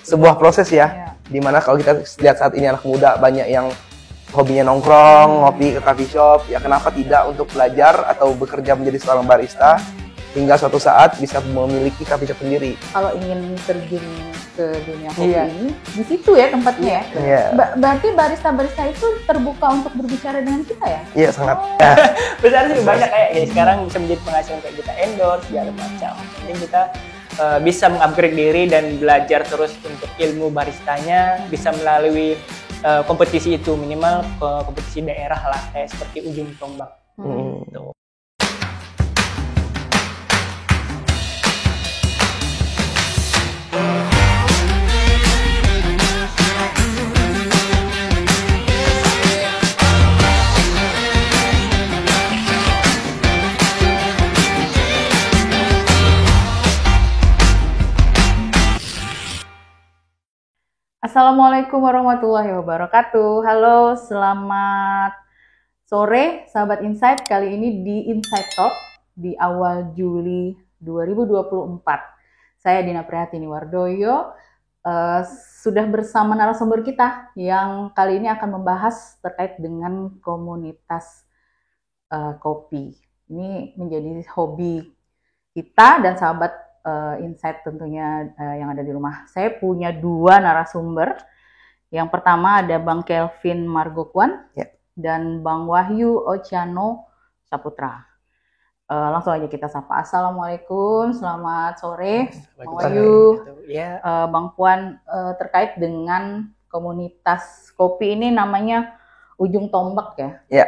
sebuah proses ya. Dimana kalau kita lihat saat ini anak muda banyak yang hobinya nongkrong, ngopi ke coffee shop, ya kenapa tidak untuk belajar atau bekerja menjadi seorang barista hingga suatu saat bisa memiliki coffee shop sendiri. Kalau ingin terjun ke dunia kopi ini, di situ ya tempatnya ya. Berarti barista-barista itu terbuka untuk berbicara dengan kita ya? Iya, sangat. Besar sih, banyak kayak ya, sekarang bisa menjadi penghasilan kayak kita endorse segala macam. Jadi kita bisa mengupgrade diri dan belajar terus untuk ilmu baristanya, bisa melalui kompetisi itu, minimal kompetisi daerah lah, kayak seperti Ujung Tombak. Gitu. Assalamualaikum warahmatullahi wabarakatuh. Halo, selamat sore sahabat Insight. Kali ini di Insight Talk di awal Juli 2024. Saya Dina Prihatini Wardoyo sudah bersama narasumber kita yang kali ini akan membahas terkait dengan komunitas kopi. Ini menjadi hobi kita dan sahabat Insight tentunya yang ada di rumah. Saya punya dua narasumber. Yang pertama ada Bang Kelvin Margokwan dan Bang Wahyu Oceano Saputra. Langsung aja kita sapa. Assalamualaikum, selamat sore Bang Wahyu. Bang Puan, terkait dengan komunitas kopi ini namanya Ujung Tombak ya?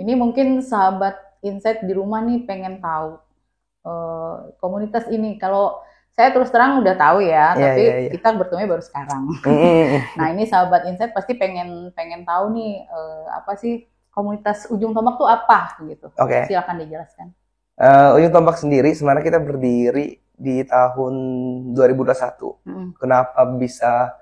Ini mungkin sahabat Insight di rumah nih pengen tahu komunitas ini. Kalau saya terus terang udah tahu ya, tapi kita bertemu baru sekarang. Nah, ini sahabat Insight pasti pengen tahu nih apa sih komunitas Ujung Tombak tuh apa gitu. Silakan dijelaskan. Ujung Tombak sendiri sebenarnya kita berdiri di tahun 2021. Kenapa bisa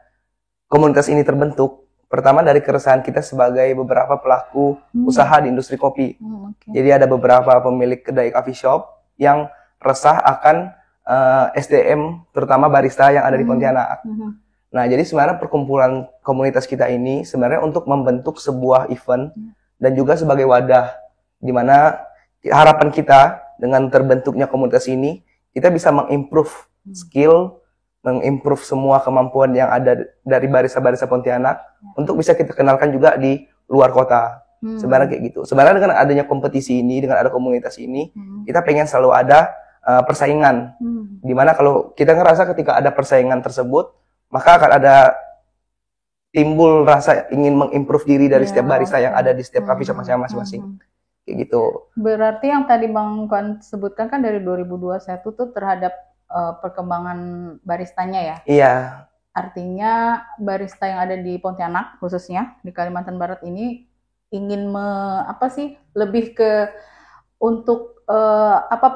komunitas ini terbentuk? Pertama dari keresahan kita sebagai beberapa pelaku usaha di industri kopi. Jadi ada beberapa pemilik kedai coffee shop yang resah akan SDM, terutama barista yang ada di Pontianak. Nah, jadi sebenarnya perkumpulan komunitas kita ini sebenarnya untuk membentuk sebuah event dan juga sebagai wadah, di mana harapan kita dengan terbentuknya komunitas ini, kita bisa mengimprove skill, mengimprove semua kemampuan yang ada dari barista-barista Pontianak untuk bisa kita kenalkan juga di luar kota. Sebenarnya kayak gitu. Sebenarnya dengan adanya kompetisi ini, dengan ada komunitas ini, kita pengen selalu ada persaingan. Dimana kalau kita ngerasa ketika ada persaingan tersebut, maka akan ada timbul rasa ingin mengimprove diri dari setiap barista yang ada di setiap coffee shop masing-masing. Kayak gitu. Berarti yang tadi Bang Kwan sebutkan kan dari 2021 tuh terhadap perkembangan baristanya ya? Iya. Artinya barista yang ada di Pontianak khususnya di Kalimantan Barat ini ingin lebih ke untuk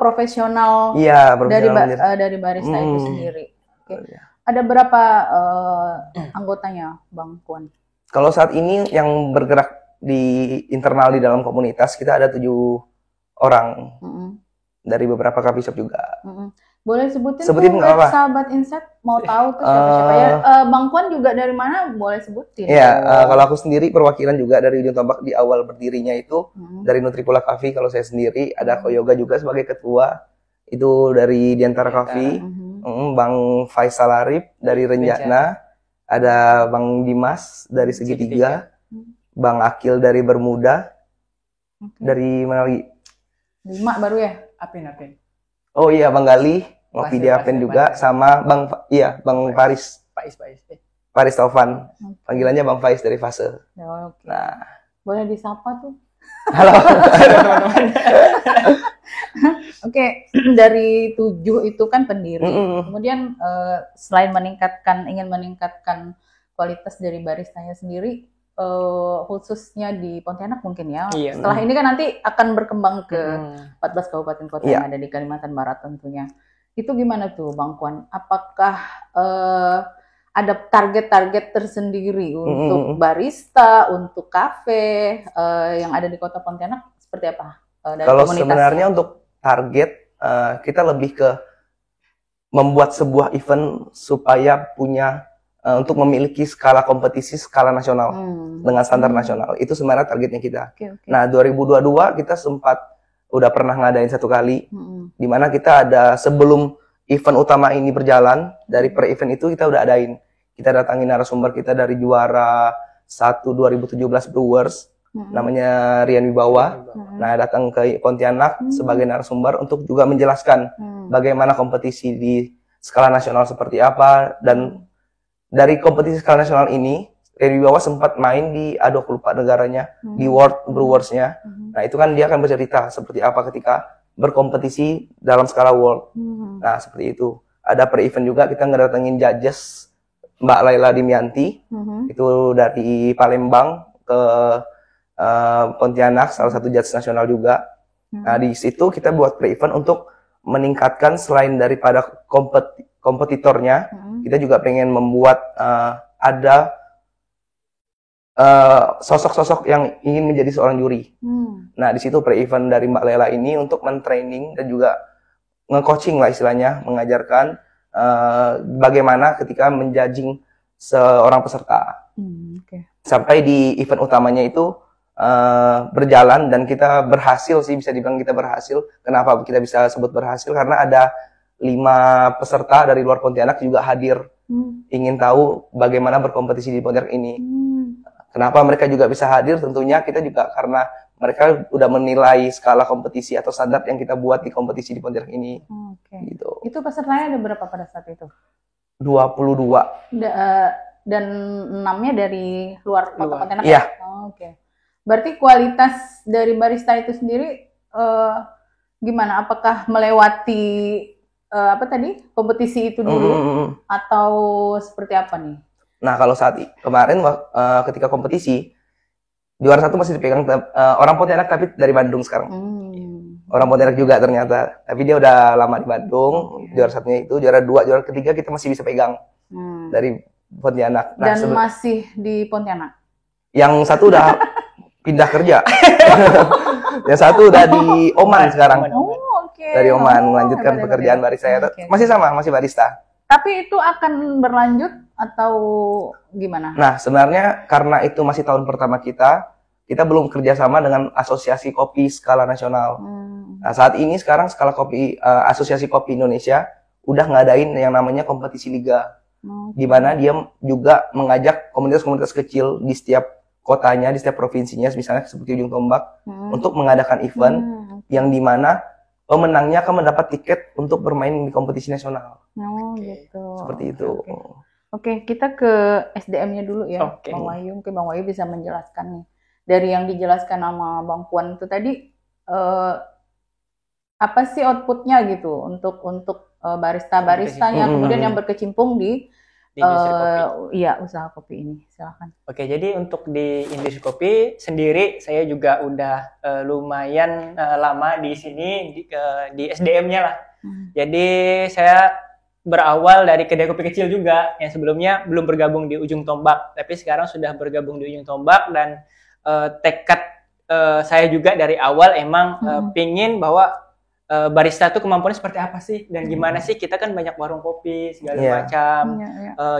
profesional dari barista itu sendiri. Ada berapa anggotanya Bang Puan? Kalau saat ini yang bergerak di internal di dalam komunitas kita ada 7 orang dari beberapa coffee shop juga. Boleh sebutin tuh sahabat Insight mau tahu tuh siapa-siapa ya. Bang Puan juga dari mana boleh sebutin? Kalau aku sendiri perwakilan juga dari Ujung Tombak di awal berdirinya itu dari Nutripula Coffee. Kalau saya sendiri ada Koyoga juga sebagai ketua itu dari Diantara Coffee. Bang Faisal Arif dari Renjana, ada Bang Dimas dari Segitiga, Bang Akil dari Bermuda, dari mana lagi? 5 baru ya? Apin. Oh iya, Bang Gali, ngopi di Apen juga, sama Bang Faris. Faris Taufan. Panggilannya Bang Faiz dari Fase. Nah, boleh disapa tuh. Halo teman-teman. Oke, dari 7 itu kan pendiri. Kemudian selain ingin meningkatkan kualitas dari baristanya sendiri, khususnya di Pontianak mungkin ya. Setelah ini kan nanti akan berkembang ke 14 kabupaten kota yang ada di Kalimantan Barat tentunya. Itu gimana tuh Bang Puan? Apakah ada target-target tersendiri untuk barista, untuk kafe yang ada di Kota Pontianak seperti apa? Kalau sebenarnya untuk target kita lebih ke membuat sebuah event supaya punya untuk memiliki skala kompetisi skala nasional dengan standar nasional. Itu sebenarnya targetnya kita. Nah, 2022 kita sempat udah pernah ngadain satu kali, di mana kita ada sebelum event utama ini berjalan, dari per event itu kita udah adain. Kita datangin narasumber kita dari juara 1 2017 Brewers, namanya Rian Wibawa. Nah, datang ke Pontianak sebagai narasumber untuk juga menjelaskan bagaimana kompetisi di skala nasional seperti apa. Dan dari kompetisi skala nasional ini, Rian Wibawa sempat main di, aduh aku lupa negaranya, di World Brewers-nya. Nah, itu kan dia akan bercerita seperti apa ketika berkompetisi dalam skala world. Nah, seperti itu. Ada per event juga kita ngedatengin judges Mbak Laila Dimyanti, itu dari Palembang ke Pontianak, salah satu judge nasional juga. Nah, di situ kita buat per event untuk meningkatkan selain daripada kompetitornya, kita juga pengen membuat ada sosok-sosok yang ingin menjadi seorang juri. Nah, di situ per event dari Mbak Lela ini untuk mentraining dan juga nge-coaching lah istilahnya, mengajarkan bagaimana ketika menjudging seorang peserta. Sampai di event utamanya itu berjalan dan kita berhasil sih, bisa dibilang kita berhasil. Kenapa kita bisa sebut berhasil? Karena ada 5 peserta dari luar Pontianak juga hadir, ingin tahu bagaimana berkompetisi di Pontianak ini. Kenapa mereka juga bisa hadir? Tentunya kita juga karena mereka udah menilai skala kompetisi atau standar yang kita buat di kompetisi di Pontianak ini. Gitu. Itu pesertanya ada berapa pada saat itu? 22. Dan 6-nya dari luar kota Pontianak? Iya. Berarti kualitas dari barista itu sendiri gimana? Apakah melewati kompetisi itu dulu atau seperti apa nih? Nah, kalau saat kemarin ketika kompetisi, juara 1 masih dipegang orang Pontianak tapi dari Bandung sekarang. Orang Pontianak juga ternyata, tapi dia udah lama di Bandung. Juara 1-nya itu, juara 2, juara 3 kita masih bisa pegang dari Pontianak. Nah, dan masih di Pontianak? Yang satu udah pindah kerja. Yang satu udah di Oman sekarang. Dari Oman melanjutkan pekerjaan barista. Masih sama, masih barista. Tapi itu akan berlanjut atau gimana? Nah, sebenarnya karena itu masih tahun pertama kita belum kerjasama dengan Asosiasi Kopi Skala Nasional. Nah, saat ini sekarang skala kopi Asosiasi Kopi Indonesia udah ngadain yang namanya kompetisi liga, di mana dia juga mengajak komunitas-komunitas kecil di setiap kotanya, di setiap provinsinya, misalnya seperti Ujung Tombak, untuk mengadakan event yang dimana pemenangnya akan mendapat tiket untuk bermain di kompetisi nasional. Gitu. Seperti itu. Oke, kita ke SDM-nya dulu ya, Bang Wahyu. Mungkin Bang Wahyu bisa menjelaskan nih. Dari yang dijelaskan sama Bang Puan itu tadi, apa sih outputnya gitu untuk barista-baristanya, kemudian yang berkecimpung di industri kopi. Iya, usaha kopi ini. Silakan. Oke, jadi untuk di industri kopi sendiri saya juga udah lumayan lama di sini di SDM-nya lah. Jadi saya berawal dari kedai kopi kecil juga yang sebelumnya belum bergabung di Ujung Tombak, tapi sekarang sudah bergabung di Ujung Tombak. Dan tekad saya juga dari awal emang pingin bahwa barista tuh kemampuannya seperti apa sih, dan gimana sih, kita kan banyak warung kopi segala macam,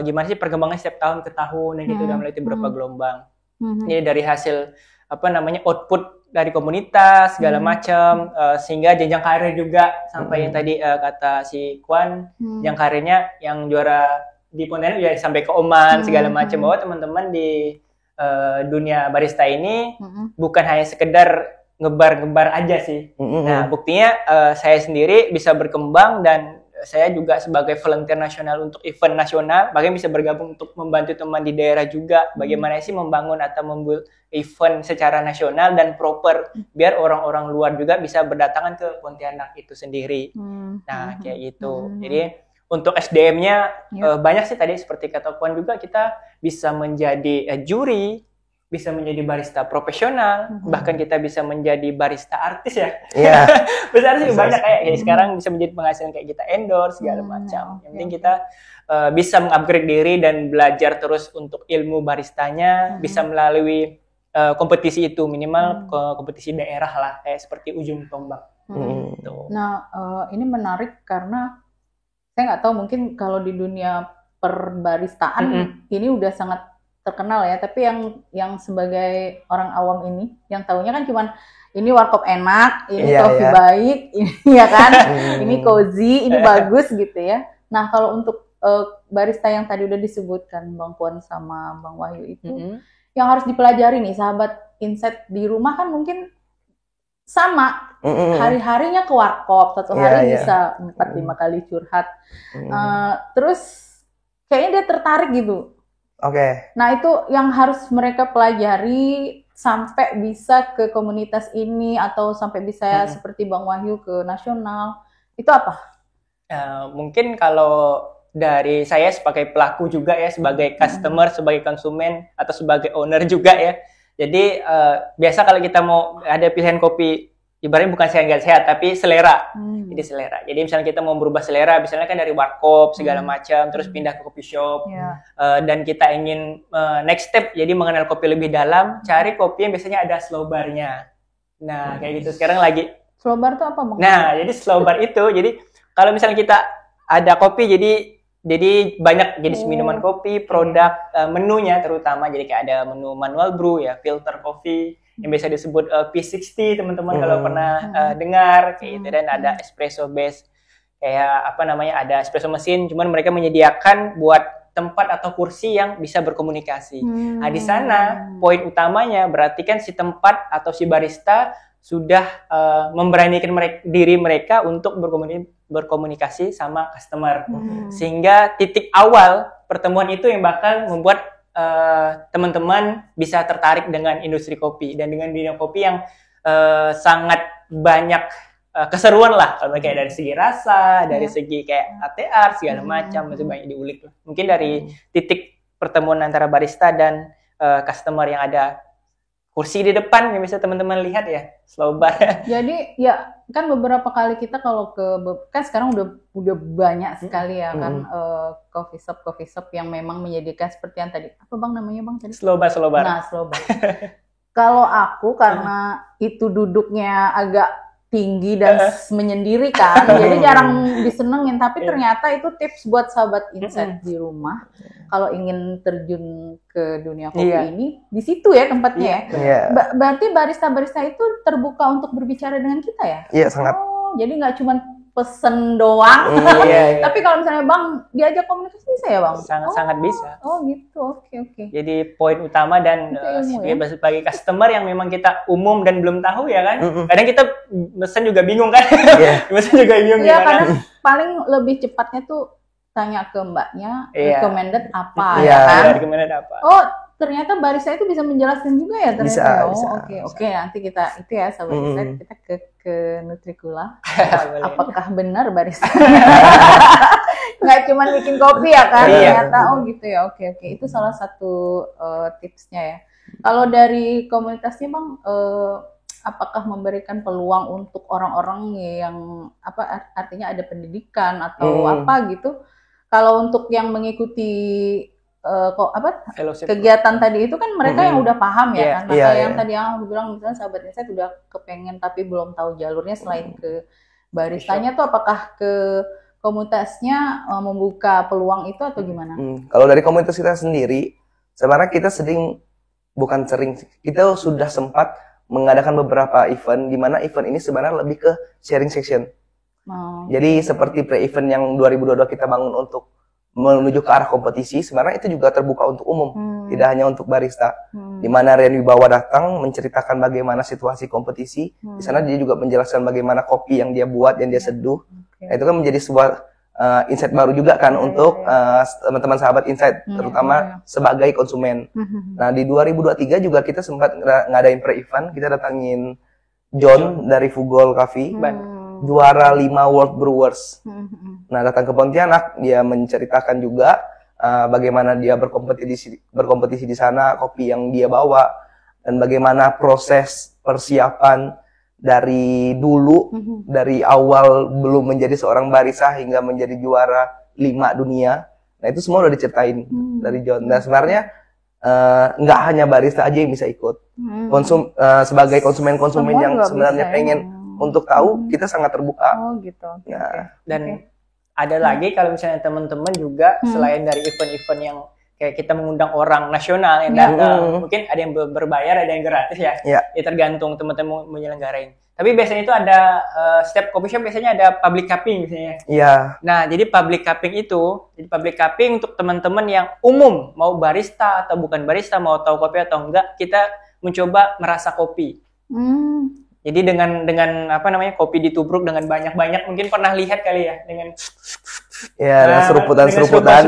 gimana sih perkembangan setiap tahun ke tahun, dan kita udah melewati beberapa gelombang. Jadi dari hasil output dari komunitas segala macam, sehingga jenjang karir juga sampai yang tadi kata si Kwan, jenjang karirnya yang juara di Pontianak ya sampai ke Oman segala macam, bahwa teman-teman di dunia barista ini bukan hanya sekedar ngebar aja sih. Nah, buktinya saya sendiri bisa berkembang, dan saya juga sebagai volunteer nasional untuk event nasional, bahkan bisa bergabung untuk membantu teman di daerah juga bagaimana sih membangun atau membuat event secara nasional dan proper, biar orang-orang luar juga bisa berdatangan ke Pontianak itu sendiri. Nah, kayak gitu. Jadi untuk SDM-nya banyak sih, tadi seperti kata Puan juga, kita bisa menjadi juri, bisa menjadi barista profesional, bahkan kita bisa menjadi barista artis ya. Iya. Besar sih, banyak kayak sekarang bisa menjadi penghasilan kayak kita endorse segala macam. Yang penting kita bisa mengupgrade diri dan belajar terus untuk ilmu baristanya, bisa melalui kompetisi itu, minimal kompetisi daerah lah, kayak seperti Ujung Tombak. Nah, ini menarik karena saya nggak tahu mungkin kalau di dunia perbaristaan ini udah sangat terkenal ya, tapi yang sebagai orang awam ini yang taunya kan cuman ini warkop enak, ini coffee baik, ini ya kan, ini cozy, ini bagus gitu ya. Nah kalau untuk barista yang tadi udah disebutkan Bang Puan sama Bang Wahyu itu, yang harus dipelajari nih sahabat Insight di rumah kan mungkin sama, hari-harinya ke warkop, satu hari bisa 4-5 kali curhat. Terus kayaknya dia tertarik gitu. Nah itu yang harus mereka pelajari sampai bisa ke komunitas ini atau sampai bisa seperti Bang Wahyu ke nasional, itu apa? Mungkin kalau dari saya sebagai pelaku juga ya, sebagai customer, sebagai konsumen, atau sebagai owner juga ya. Jadi biasa kalau kita mau ada pilihan kopi, ibaratnya bukan nggak sehat, tapi selera. Jadi selera. Jadi misalnya kita mau berubah selera, misalnya kan dari warkop segala macam, terus pindah ke coffee shop, dan kita ingin next step, jadi mengenal kopi lebih dalam, cari kopi yang biasanya ada slow bar-nya. Nah kayak gitu sekarang lagi. Slow bar itu apa Bang? Nah jadi slow bar itu, jadi kalau misalnya kita ada kopi, jadi banyak jenis minuman kopi, produk menunya terutama, jadi kayak ada menu manual brew ya, filter coffee yang biasa disebut P60 teman-teman kalau pernah dengar kayak gitu, dan ada espresso base kayak apa namanya, ada espresso mesin, cuman mereka menyediakan buat tempat atau kursi yang bisa berkomunikasi. Nah di sana poin utamanya berarti kan si tempat atau si barista sudah memberanikan diri mereka untuk berkomunikasi sama customer, sehingga titik awal pertemuan itu yang bakal membuat teman-teman bisa tertarik dengan industri kopi dan dengan dunia kopi yang sangat banyak keseruan lah, kalau kayak dari segi rasa, dari segi kayak latte art segala macam, masih banyak diulik. Mungkin dari titik pertemuan antara barista dan customer yang ada kursi di depan yang bisa teman-teman lihat ya, slow bar. Jadi ya kan beberapa kali kita kalau kan sekarang udah banyak sekali ya kan coffee shop yang memang menyediakan seperti yang tadi, apa Bang namanya Bang tadi? Slow bar. Nah slow bar. Kalau aku karena itu duduknya agak tinggi dan menyendiri kan, jadi jarang disenengin. Tapi ternyata itu tips buat sahabat Insight di rumah. Kalau ingin terjun ke dunia kopi ini, di situ ya tempatnya ya. Berarti barista-barista itu terbuka untuk berbicara dengan kita ya? Iya, sangat. Oh, jadi nggak cuma pesen doang. Tapi kalau misalnya Bang diajak komunikasi bisa ya Bang? Sangat bisa. Oh gitu, oke. Jadi poin utama dan sebagai customer yang memang kita umum dan belum tahu ya kan. Kadang kita mesen juga bingung kan. Mesen juga bingung gimana. Karena paling lebih cepatnya tuh tanya ke mbaknya, recommended apa ya kan? Recommended apa. Oh ternyata barista itu bisa menjelaskan juga ya ternyata. Bisa. Oke. Nanti kita itu ya sahabat Insight, kita ke Nutrikula. Apakah benar barista? Nggak cuma bikin kopi ya kan? Ternyata gitu ya. Oke. Itu salah satu tipsnya ya. Kalau dari komunitasnya Bang, apakah memberikan peluang untuk orang-orang yang artinya ada pendidikan atau apa gitu? Kalau untuk yang mengikuti kegiatan tadi itu kan mereka yang udah paham ya kan. Maka yang tadi yang aku bilang misalnya sahabat Insight udah kepengen tapi belum tahu jalurnya selain ke baristanya tuh, apakah ke komunitasnya membuka peluang itu atau gimana? Kalau dari komunitas kita sendiri, sebenarnya kita kita sudah sempat mengadakan beberapa event, di mana event ini sebenarnya lebih ke sharing section. Jadi seperti pre-event yang 2022 kita bangun untuk menuju ke arah kompetisi, sebenarnya itu juga terbuka untuk umum, tidak hanya untuk barista. Di mana Rian Wibawa datang menceritakan bagaimana situasi kompetisi, di sana dia juga menjelaskan bagaimana kopi yang dia buat, yang dia seduh. Nah, itu kan menjadi sebuah insight baru juga kan untuk teman-teman sahabat Insight, terutama sebagai konsumen. Nah di 2023 juga kita sempat ngadain pre-event, kita datangin John dari Fugol Coffee, juara 5 World Brewers. Nah datang ke Pontianak, dia menceritakan juga bagaimana dia berkompetisi di sana, kopi yang dia bawa, dan bagaimana proses persiapan dari dulu, dari awal belum menjadi seorang barista hingga menjadi juara 5 dunia. Nah itu semua udah diceritain dari John. Nah sebenarnya nggak hanya barista aja yang bisa ikut. Sebagai konsumen-konsumen yang sebenarnya pengen untuk tahu, kita sangat terbuka. Oh gitu. Dan Ada lagi kalau misalnya teman-teman juga selain dari event-event yang kayak kita mengundang orang nasional yang datang, mungkin ada yang berbayar, ada yang gratis ya. Ya tergantung teman-teman mau menyelenggarain. Tapi biasanya itu ada setiap coffee shop biasanya ada public cupping biasanya. Iya. Nah, jadi public cupping untuk teman-teman yang umum, mau barista atau bukan barista, mau tahu kopi atau enggak, kita mencoba merasa kopi. Jadi dengan apa namanya, kopi ditubruk dengan banyak-banyak, mungkin pernah lihat kali ya, dengan dengan seruputan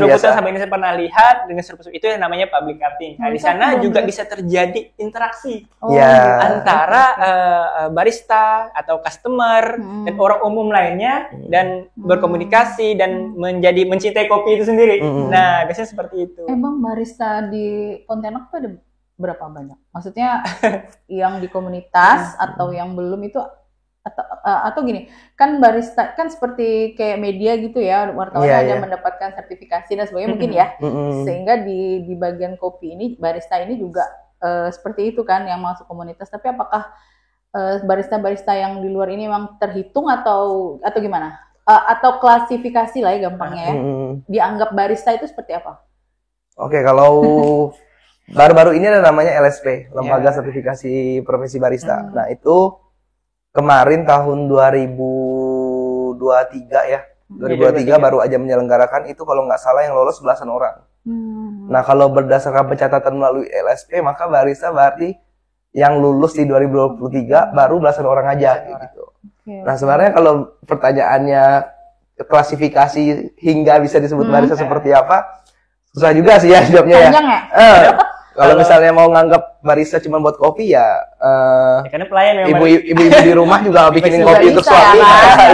biasa. Sampai ini saya pernah lihat dengan seruput itu yang namanya public cupping. Nah, di sana juga bisa terjadi interaksi antara barista atau customer dan orang umum lainnya, dan berkomunikasi dan mencintai kopi itu sendiri. Nah, biasanya seperti itu. Emang barista di Pontianak tuh ada berapa banyak? Maksudnya yang di komunitas atau yang belum itu, atau gini, kan barista kan seperti kayak media gitu ya, wartawan ada mendapatkan sertifikasi dan sebagainya mungkin ya, sehingga di bagian kopi ini barista ini juga seperti itu kan yang masuk komunitas. Tapi apakah barista-barista yang di luar ini memang terhitung atau gimana? Atau klasifikasi lah ya gampangnya ya, dianggap barista itu seperti apa? Oke, kalau baru-baru ini ada namanya LSP, Lembaga Sertifikasi Profesi Barista. Nah, itu kemarin tahun 2023 ya, 2023 baru aja menyelenggarakan itu, kalau nggak salah yang lolos belasan orang. Nah, kalau berdasarkan pencatatan melalui LSP, maka barista berarti yang lulus di 2023 baru belasan orang aja gitu. Nah, sebenarnya kalau pertanyaannya klasifikasi hingga bisa disebut barista seperti apa, susah juga sih ya jawabnya ya. Kalau misalnya mau nganggap barista cuma buat kopi ya, karena pelayan ibu-ibu di rumah juga bikinin kopi untuk suami,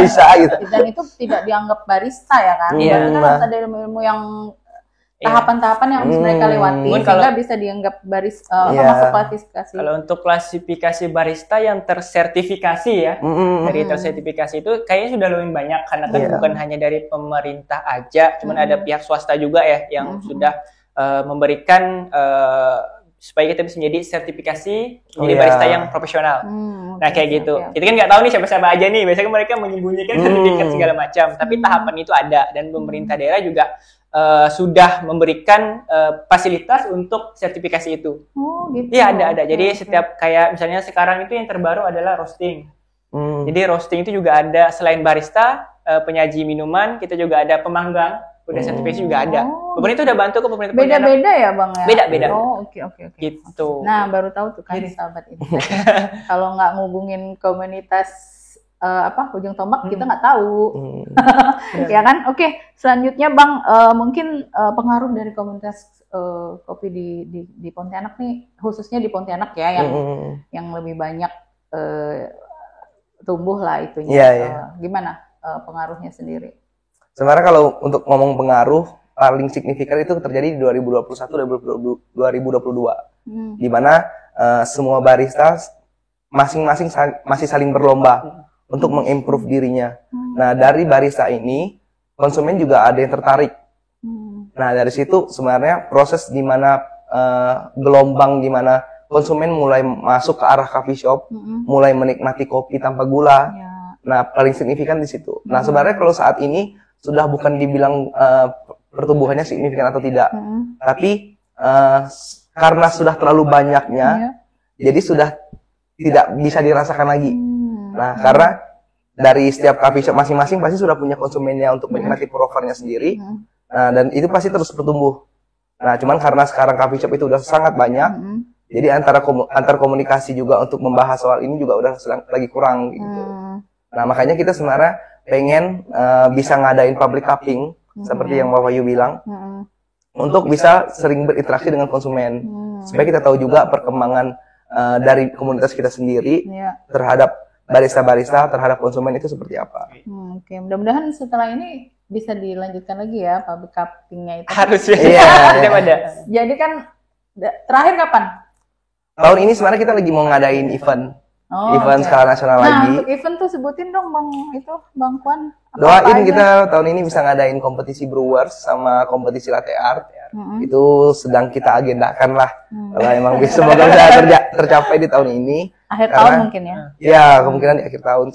bisa gitu. Dan itu tidak dianggap barista ya kan? Kan harus ada ilmu yang tahapan-tahapan yang harus mereka lewati sehingga bisa dianggap barista, masuk klasifikasi. Kalau untuk klasifikasi barista yang tersertifikasi ya, dari tersertifikasi itu kayaknya sudah lebih banyak, karena kan bukan hanya dari pemerintah aja, cuman ada pihak swasta juga ya yang sudah memberikan supaya kita bisa menjadi sertifikasi menjadi barista yang profesional. Nah, kayak gitu. Kita kan nggak tahu nih siapa-siapa aja nih. Biasanya mereka menyembunyikan sertifikat segala macam. Tapi tahapan itu ada, dan pemerintah daerah juga sudah memberikan fasilitas untuk sertifikasi itu. Oh, gitu. Iya, ada. Jadi setiap kayak misalnya sekarang itu yang terbaru adalah roasting. Jadi roasting itu juga ada, selain barista, penyaji minuman, kita juga ada pemanggang. Udah sertifikasi juga ada. Pemerintah udah bantu kok, pemerintah. Beda-beda ya Bang ya? Beda-beda. Oh, oke. Gitu. Nah, baru tahu tuh kan sahabat ini. Kalau nggak ngubungin komunitas Ujung Tombak, kita nggak tahu. Ya kan? Oke, selanjutnya Bang, mungkin pengaruh dari komunitas kopi di Pontianak nih, khususnya di Pontianak ya, yang lebih banyak tumbuh lah itunya. Gimana pengaruhnya sendiri? Sebenarnya kalau untuk ngomong pengaruh, paling signifikan itu terjadi di 2021-2022, di mana semua barista masing-masing masih saling berlomba untuk mengimprove dirinya. Nah, dari barista ini, konsumen juga ada yang tertarik. Nah, dari situ sebenarnya proses di mana gelombang di mana konsumen mulai masuk ke arah coffee shop, mulai menikmati kopi tanpa gula. Nah, paling signifikan di situ. Nah, sebenarnya kalau saat ini sudah bukan dibilang pertumbuhannya signifikan atau tidak, tapi karena sudah terlalu banyaknya, jadi sudah tidak bisa dirasakan lagi. Nah, karena dari setiap coffee shop masing-masing pasti sudah punya konsumennya untuk menikmati profilernya sendiri, dan itu pasti terus bertumbuh. Nah, cuman karena sekarang coffee shop itu udah sangat banyak, jadi antar komunikasi juga untuk membahas soal ini juga udah lagi kurang gitu. Nah, makanya kita sebenarnya pengen bisa ngadain public cupping seperti yang Bapak Yu bilang, untuk bisa sering berinteraksi dengan konsumen, supaya kita tahu juga perkembangan dari komunitas kita sendiri terhadap barista-barista, terhadap konsumen itu seperti apa. Oke, mudah-mudahan setelah ini bisa dilanjutkan lagi ya public cupping-nya itu. Harus ya. Ada. Jadi kan terakhir kapan? Tahun ini sebenarnya kita lagi mau ngadain event. Event skala nasional lagi. Nah, untuk event tuh sebutin dong Bang Kwan. Doain kita tahun ini bisa ngadain kompetisi brewers sama kompetisi latte art. Itu sedang kita agendakan lah. Kalau emang bisa, semoga bisa tercapai di tahun ini. Akhir tahun mungkin ya? Ya, kemungkinan di akhir tahun.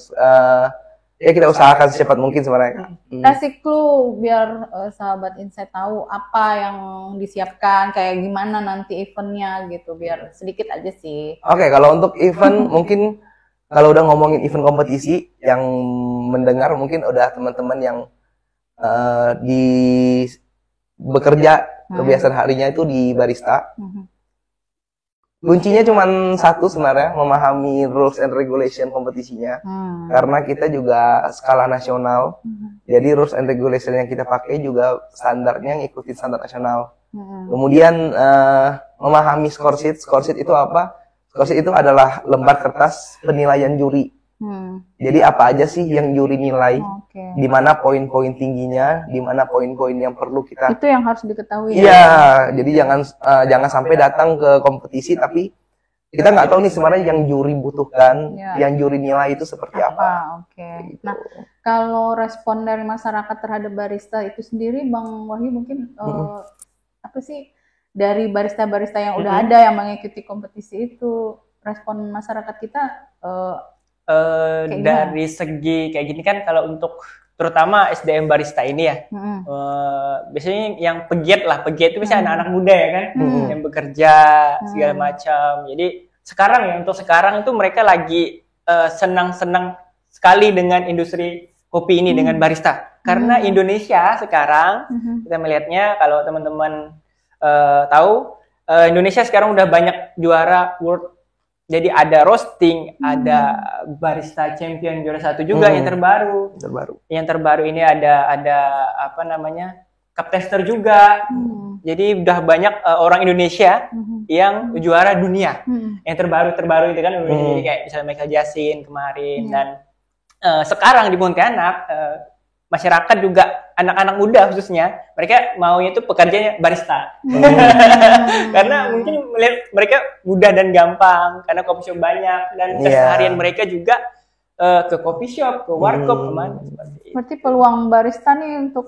ya kita usahakan secepat mungkin sebenarnya. Kasih clue biar sahabat Insight tahu apa yang disiapkan, kayak gimana nanti eventnya gitu, biar sedikit aja sih. Oke, kalau untuk event mungkin kalau udah ngomongin event kompetisi, yang mendengar mungkin udah teman-teman yang di bekerja kebiasaan harinya itu di barista. Kuncinya cuma satu sebenarnya, memahami rules and regulation kompetisinya. Karena kita juga skala nasional, jadi rules and regulation yang kita pakai juga standarnya ngikutin standar nasional. Kemudian memahami score sheet. Score sheet itu apa? Score sheet itu adalah lembar kertas penilaian juri. Jadi apa aja sih yang juri nilai? Di mana poin-poin tingginya, di mana poin-poin yang perlu kita. Itu yang harus diketahui. Iya, jadi jangan sampai datang ke kompetisi tapi kita nggak tahu nih sebenarnya yang juri butuhkan, yang juri nilai itu seperti apa. Gitu. Nah, kalau respon dari masyarakat terhadap barista itu sendiri, Bang Wahyu mungkin apa sih dari barista-barista yang udah ada yang mengikuti kompetisi itu, respon masyarakat kita dari segi kayak gini kan, kalau untuk terutama SDM barista ini ya, biasanya yang pegiat itu biasanya anak-anak muda ya kan, yang bekerja segala macam. Jadi sekarang ya, untuk sekarang itu mereka lagi senang-senang sekali dengan industri kopi ini, dengan barista. Karena Indonesia sekarang kita melihatnya, kalau teman-teman tahu, Indonesia sekarang udah banyak juara world. Jadi ada roasting, ada barista champion juara 1 juga yang terbaru. Yang terbaru ini ada apa namanya, cup tester juga. Jadi udah banyak orang Indonesia yang juara dunia. Yang terbaru itu kan, kayak misalnya Michael Jasin kemarin. Dan sekarang di Pontianak, masyarakat juga, anak-anak muda khususnya, mereka maunya itu pekerjaannya barista. Karena mungkin melihat mereka mudah dan gampang, karena coffee shop banyak, dan keseharian mereka juga ke coffee shop, ke warkop, kemana seperti itu. Berarti peluang barista nih untuk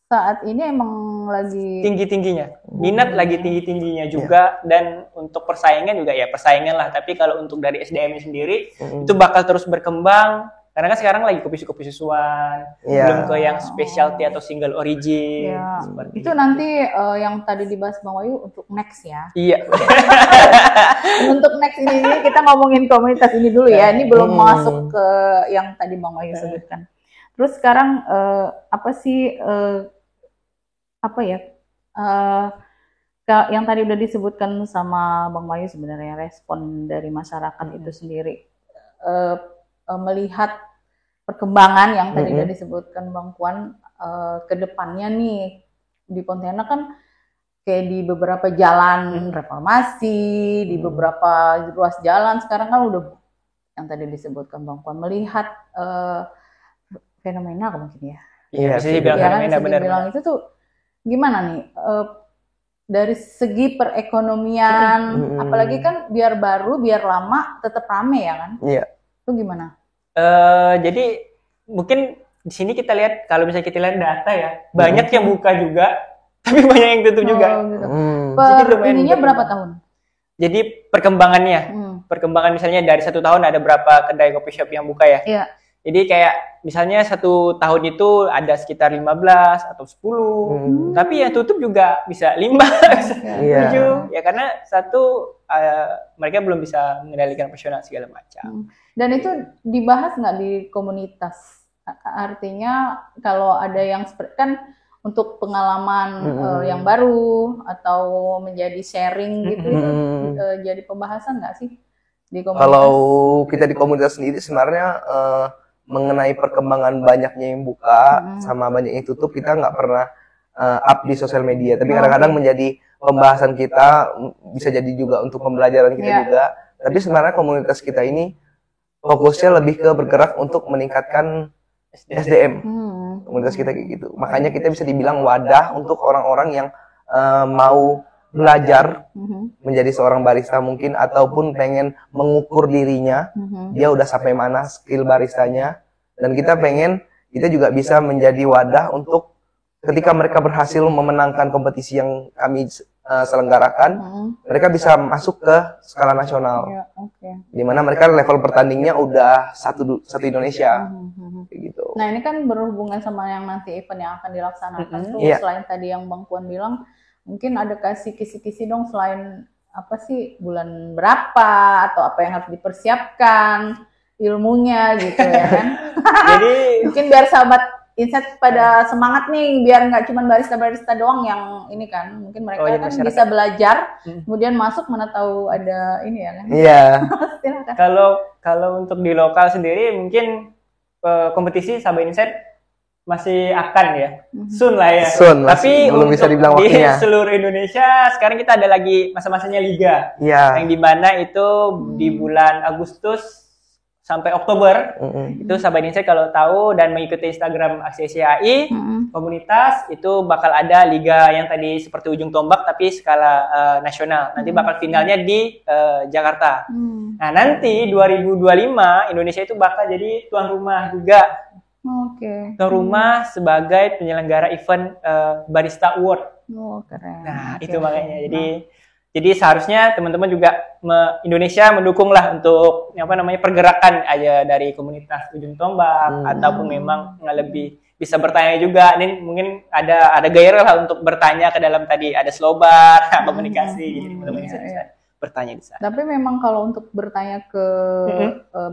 saat ini emang lagi tinggi-tingginya, minat lagi tinggi-tingginya juga, dan untuk persaingan juga ya persaingan lah. Tapi kalau untuk dari SDM sendiri itu bakal terus berkembang. Karena kan sekarang lagi kopi susuan, belum ke yang specialty atau single origin. Itu nanti yang tadi dibahas Bang Wahyu untuk next ya. Iya. Untuk next ini kita ngomongin komunitas ini dulu ya. Ini belum masuk ke yang tadi Bang Wahyu sebutkan. Terus sekarang apa sih yang tadi udah disebutkan sama Bang Wahyu, sebenarnya respon dari masyarakat itu sendiri. Melihat perkembangan yang tadi udah disebutkan Bang Puan, ke depannya nih di Pontianak kan kayak di beberapa jalan reformasi, di beberapa ruas jalan sekarang kan udah yang tadi disebutkan Bang Puan, melihat fenomena apa mungkin ya? Iya, bisa dibilang fenomena, benar. Itu tuh gimana nih dari segi perekonomian, apalagi kan biar baru, biar lama tetap rame ya kan? Iya. Itu gimana? Jadi mungkin di sini kita lihat, kalau misalnya kita lihat data ya, banyak yang buka juga, tapi banyak yang tutup juga. Gitu. Ininya berapa tahun? Jadi perkembangan misalnya dari 1 tahun ada berapa kedai coffee shop yang buka ya? Iya. Jadi kayak misalnya 1 tahun itu ada sekitar 15 atau 10, tapi yang tutup juga bisa 5, 7, ya karena mereka belum bisa mengendalikan operasional segala macam. Dan itu dibahas nggak di komunitas? Artinya kalau ada yang kan untuk pengalaman yang baru atau menjadi sharing gitu, itu jadi pembahasan nggak sih di komunitas? Kalau kita di komunitas sendiri sebenarnya mengenai perkembangan banyaknya yang buka sama banyak yang tutup, kita nggak pernah up di sosial media. Tapi kadang-kadang menjadi pembahasan kita, bisa jadi juga untuk pembelajaran kita juga. Tapi sebenarnya komunitas kita ini fokusnya lebih ke bergerak untuk meningkatkan SDM. Komunitas kita kayak gitu. Makanya kita bisa dibilang wadah untuk orang-orang yang mau belajar menjadi seorang barista mungkin, ataupun pengen mengukur dirinya, dia udah sampai mana skill baristanya. Dan kita juga bisa menjadi wadah untuk ketika mereka berhasil memenangkan kompetisi yang kami selenggarakan, mereka bisa masuk ke skala nasional. Di mana mereka level pertandingnya udah satu Indonesia. Nah, ini kan berhubungan sama yang nanti event yang akan dilaksanakan tuh. Iya. Selain tadi yang Bang Puan bilang, mungkin ada kasih kisi-kisi dong selain apa sih bulan berapa atau apa yang harus dipersiapkan ilmunya gitu ya kan. Jadi Mungkin biar sahabat Insight pada semangat nih, biar nggak cuma barista-barista doang yang ini kan. Mungkin mereka jadi kan masyarakat. bisa belajar, kemudian masuk mana tahu ada ini ya kan. Iya. Silakan. kalau untuk di lokal sendiri mungkin kompetisi Sabah Insight masih akan ya, soon lah ya. Soon, Tapi belum bisa untuk dibilang di waktunya. seluruh Indonesia sekarang kita ada lagi masa-masanya liga, Iya. yang dimana itu di bulan Agustus sampai Oktober. Itu Sabah Insight kalau tahu dan mengikuti Instagram ACCAI komunitas itu bakal ada liga yang tadi seperti ujung tombak tapi skala nasional. Nanti bakal finalnya di Jakarta. Nah, nanti 2025 Indonesia itu bakal jadi tuan rumah juga. Oke. Tuan rumah sebagai penyelenggara event Barista Award. Oh, keren. Nah, Oke, itu oke. makanya. Jadi seharusnya teman-teman juga Indonesia mendukung lah untuk pergerakan aja dari komunitas ujung tombak ataupun memang nggak lebih bisa bertanya juga. Ini mungkin ada gairah lah untuk bertanya ke dalam tadi ada slowbar, komunikasi. Jadi teman-teman bisa bertanya di sana. Tapi memang kalau untuk bertanya ke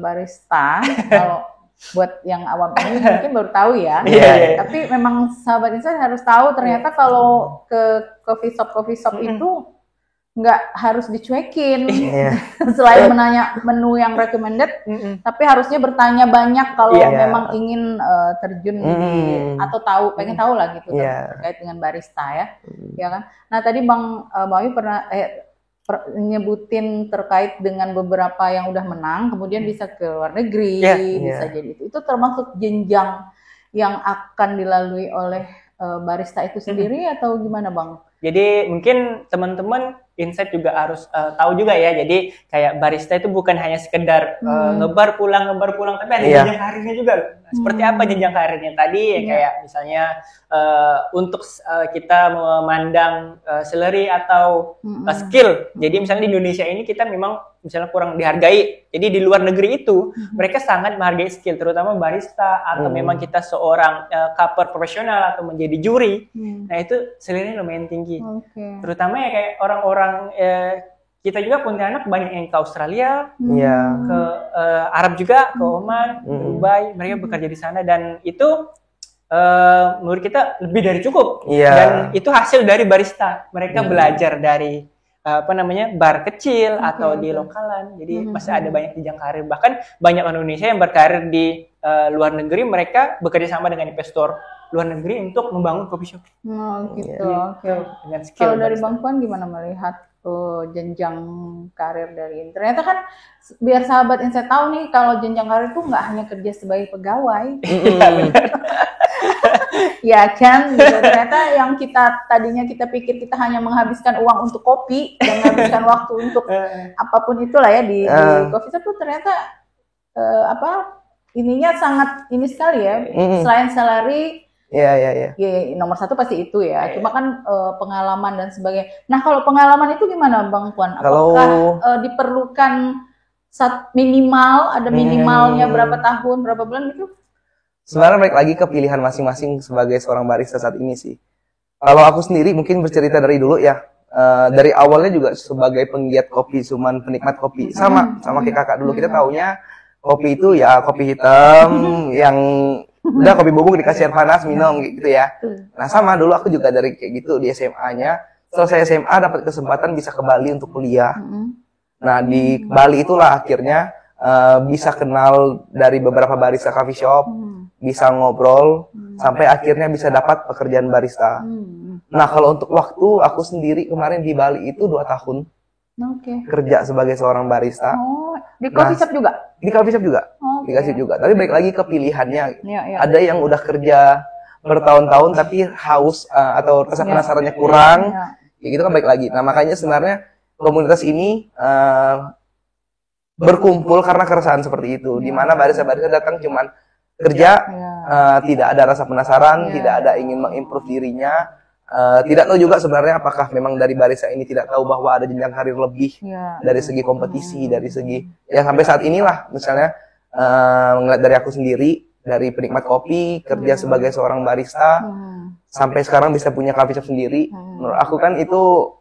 barista, kalau buat yang awam ini mungkin baru tahu ya. Iya. Tapi memang sahabat Insight harus tahu ternyata kalau ke coffee shop itu nggak harus dicuekin. Iya. Selain menanya menu yang recommended, tapi harusnya bertanya banyak kalau Iya. memang ingin terjun atau pengen tahu lah gitu Iya. terkait dengan barista ya, ya kan. Nah tadi Bang Bayu pernah nyebutin terkait dengan beberapa yang udah menang, kemudian bisa ke luar negeri, bisa jadi itu termasuk jenjang yang akan dilalui oleh barista itu sendiri atau gimana Bang? Jadi mungkin teman-teman Insight juga harus tahu juga ya. Jadi kayak barista itu bukan hanya sekedar ngebar pulang, tapi ada jenjang karirnya juga. Seperti apa jenjang karirnya tadi? Ya, kayak misalnya untuk kita memandang salary atau skill. Jadi misalnya di Indonesia ini kita memang misalnya kurang dihargai. Jadi di luar negeri itu mereka sangat menghargai skill, terutama barista atau memang kita seorang cuper profesional atau menjadi juri. Nah itu salary-nya lumayan tinggi. Terutama ya kayak orang-orang kita juga Pontianak banyak yang ke Australia, ke Arab juga, ke Oman, ke Dubai, mereka bekerja di sana dan itu menurut kita lebih dari cukup. Dan itu hasil dari barista. Mereka belajar dari bar kecil atau di lokalan. Jadi masih ada banyak jenjang karir. Bahkan banyak orang Indonesia yang berkarir di luar negeri, mereka bekerja sama dengan investor luar negeri untuk membangun coffee shop. Gitu. Dengan skill. Kalau dari Bang Puan gimana melihat jenjang karir dari ini? Ternyata kan biar sahabat Insight tahu nih kalau jenjang karir itu nggak hanya kerja sebagai pegawai. Ya kan, gitu. Ternyata yang tadinya kita pikir kita hanya menghabiskan uang untuk kopi dan menghabiskan waktu untuk apapun itulah ya di coffee shop itu ternyata ininya sangat ini sekali ya. Selain salary, ya, nomor satu pasti itu ya. Cuma kan pengalaman dan sebagainya. Nah kalau pengalaman itu gimana Bang Puan? Apakah diperlukan minimal, ada minimalnya berapa tahun, berapa bulan gitu? Sebenarnya balik lagi ke pilihan masing-masing sebagai seorang barista saat ini sih. Kalau aku sendiri mungkin bercerita dari dulu ya. Dari awalnya juga sebagai penggiat kopi, cuman penikmat kopi. Sama kayak kakak dulu, kita taunya kopi itu ya kopi hitam yang udah kopi bubuk dikasih air panas minum gitu ya. Nah sama dulu aku juga dari kayak gitu di SMA-nya. Selesai SMA dapat kesempatan bisa ke Bali untuk kuliah. Nah di Bali itulah akhirnya bisa kenal dari beberapa barista coffee shop, bisa ngobrol sampai akhirnya bisa dapat pekerjaan barista. Nah kalau untuk waktu aku sendiri kemarin di Bali itu 2 tahun kerja sebagai seorang barista. Di coffee shop juga? Di coffee shop juga. Di coffee shop juga. Tapi balik lagi ke pilihannya. Ada yang udah kerja bertahun-tahun tapi haus atau rasa penasarannya kurang. Ya gitu kan balik lagi. Nah makanya sebenarnya komunitas ini berkumpul karena keresahan seperti itu. Di mana barista-barista datang cuman kerja, tidak ada rasa penasaran, tidak ada ingin mengimprove dirinya. Tidak tahu juga sebenarnya apakah memang dari barista ini tidak tahu bahwa ada jenjang karir lebih dari segi kompetisi, dari segi ya sampai saat inilah misalnya ngeliat dari aku sendiri dari penikmat kopi, kerja sebagai seorang barista, sampai sekarang bisa punya coffee shop sendiri. Menurut aku kan itu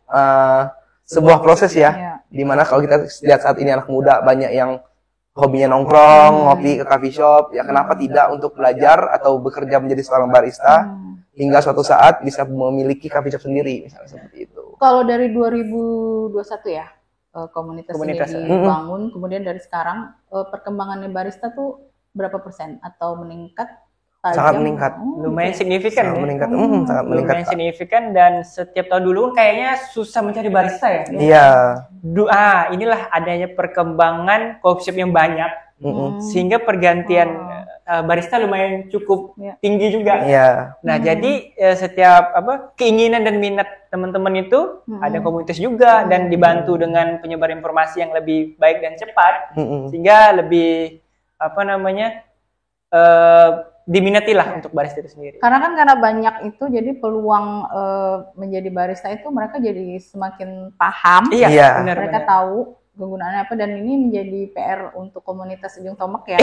sebuah proses ya, dimana kalau kita lihat saat ini anak muda banyak yang hobinya nongkrong, ngopi ke coffee shop, ya kenapa tidak untuk belajar atau bekerja menjadi seorang barista hingga suatu saat bisa memiliki coffee shop sendiri, misalnya seperti itu. Kalau dari 2021 ya, komunitas ini dibangun, kemudian dari sekarang perkembangannya barista tuh berapa persen atau meningkat? Tajam? Sangat meningkat. Lumayan signifikan. Sangat meningkat. Sangat meningkat. Lumayan signifikan, dan setiap tahun dulu kayaknya susah mencari barista ya. Iya. Inilah adanya perkembangan coffee shop yang banyak, sehingga pergantian barista lumayan cukup tinggi juga. Iya. Nah, jadi setiap keinginan dan minat teman-teman itu ada komunitas juga, dan dibantu dengan penyebar informasi yang lebih baik dan cepat, sehingga lebih diminati lah untuk barista itu sendiri. Karena banyak itu, jadi peluang menjadi barista itu mereka jadi semakin paham. Iya. Mereka tahu kegunaannya apa, dan ini menjadi PR untuk komunitas Ujung Tombak ya.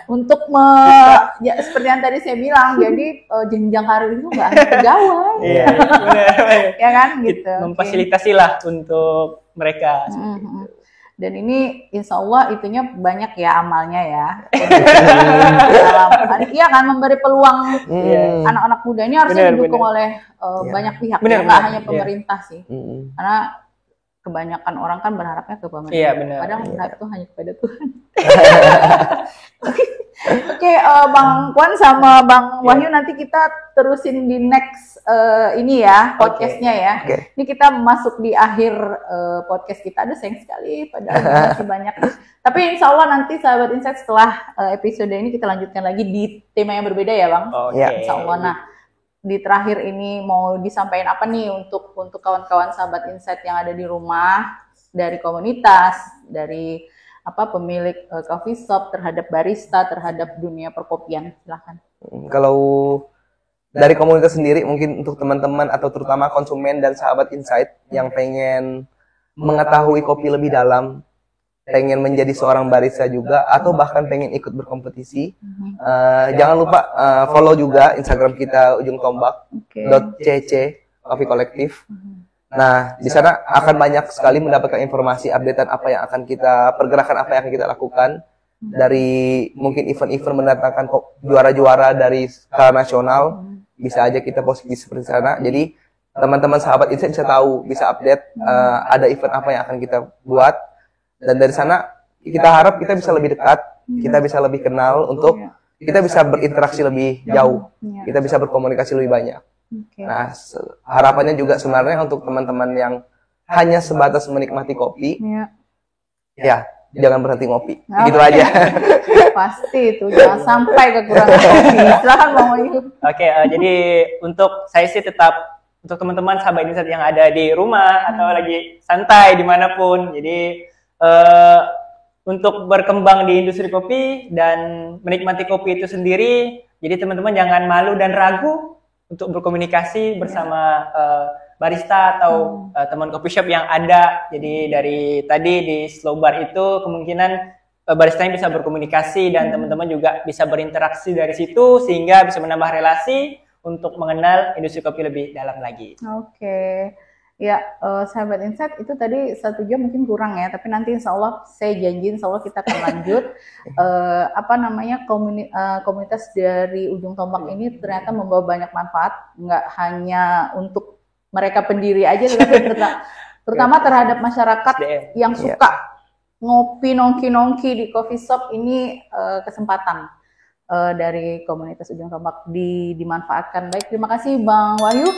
Untuk seperti yang tadi saya bilang, jadi jenjang karir itu nggak hanya pegawai. Iya, ya kan gitu. Memfasilitasi lah untuk mereka. Dan ini insya Allah itunya banyak ya amalnya ya. Iya kan, memberi peluang anak-anak muda ini harusnya didukung oleh banyak pihak, nggak hanya pemerintah sih. Karena kebanyakan orang kan berharapnya ke pemerintah. Iya, benar. Padahal berharap itu hanya kepada Tuhan. Oke, Bang Kwan sama Bang Wahyu nanti kita terusin di next ini ya, podcastnya ya. Ini kita masuk di akhir podcast kita. Aduh, sayang sekali, padahal masih banyak. Tapi insya Allah nanti sahabat Insight setelah episode ini kita lanjutkan lagi di tema yang berbeda ya Bang. Insya Allah. Nah, di terakhir ini mau disampaikan apa nih untuk kawan-kawan sahabat Insight yang ada di rumah, dari komunitas, dari pemilik coffee shop, terhadap barista, terhadap dunia perkopian? Silahkan. Kalau dari komunitas sendiri, mungkin untuk teman-teman atau terutama konsumen dan sahabat Insight yang pengen mengetahui kopi lebih dalam, pengen menjadi seorang barista juga, atau bahkan pengen ikut berkompetisi, jangan lupa follow juga Instagram kita Ujung Tombak .cc Coffee Collective. Nah, di sana akan banyak sekali mendapatkan informasi updatean apa yang akan kita pergerakan, apa yang akan kita lakukan, dari mungkin event-event mendatangkan juara-juara dari skala nasional, bisa aja kita posting seperti sana. Jadi teman-teman sahabat Insight bisa tahu, bisa update ada event apa yang akan kita buat, dan dari sana kita harap kita bisa lebih dekat, kita bisa lebih kenal, untuk kita bisa berinteraksi lebih jauh, kita bisa berkomunikasi lebih banyak. Nah, harapannya juga sebenarnya untuk teman-teman yang hanya sebatas menikmati kopi, ya jangan berhenti ngopi, gitu aja. Pasti itu, jangan sampai kekurangan kopi. Silahkan Bang Wahyu. Jadi untuk saya sih tetap, untuk teman-teman sahabat Insight yang ada di rumah atau lagi santai dimanapun, jadi untuk berkembang di industri kopi dan menikmati kopi itu sendiri, jadi teman-teman jangan malu dan ragu untuk berkomunikasi bersama barista atau teman coffee shop yang ada. Jadi dari tadi di Slow Bar itu kemungkinan baristanya bisa berkomunikasi, dan teman-teman juga bisa berinteraksi dari situ, sehingga bisa menambah relasi untuk mengenal industri kopi lebih dalam lagi. Ya, sahabat Insight, itu tadi 1 jam mungkin kurang ya, tapi nanti insya Allah saya janji, insya Allah kita akan lanjut. Komunitas dari Ujung Tombak ini ternyata membawa banyak manfaat, nggak hanya untuk mereka pendiri aja, tapi terutama terhadap masyarakat yang suka ngopi, nongki di coffee shop. Ini kesempatan dari komunitas Ujung Tombak dimanfaatkan. Baik, terima kasih Bang Wahyu.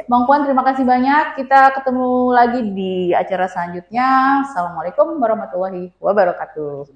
Bang Puan, terima kasih banyak. Kita ketemu lagi di acara selanjutnya. Assalamualaikum warahmatullahi wabarakatuh.